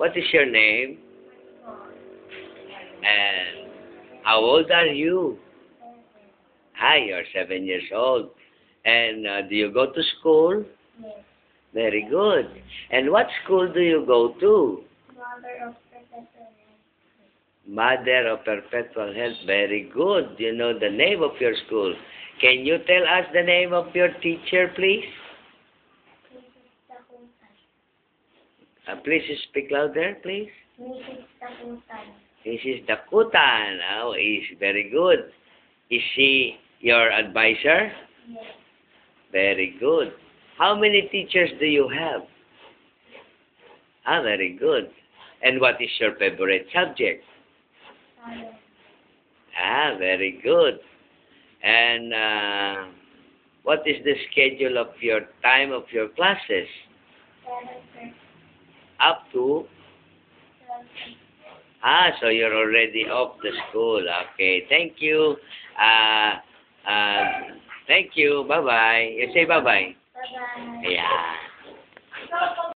What is your name? And how old are you? Ah, you're 7 years old. And do you go to school? Yes. Very good. And what school do you go to? Mother of Perpetual Health. Mother of Perpetual Health. Very good. You know the name of your school. Can you tell us the name of your teacher, please? Mrs. Takutan. Please speak louder, please. Mrs. Takutan. Mrs. Dakutan. Oh, is very good. Is she your advisor? Yes. Very good. How many teachers do you have? Ah, very good. And what is your favorite subject? Science. Ah, very good. And what is the schedule of your time of your classes? 7:30. Up to? 12:30. Ah, so you're already off the school. Okay, thank you. Thank you. Bye-bye. You say bye-bye. Bye-bye. Yeah.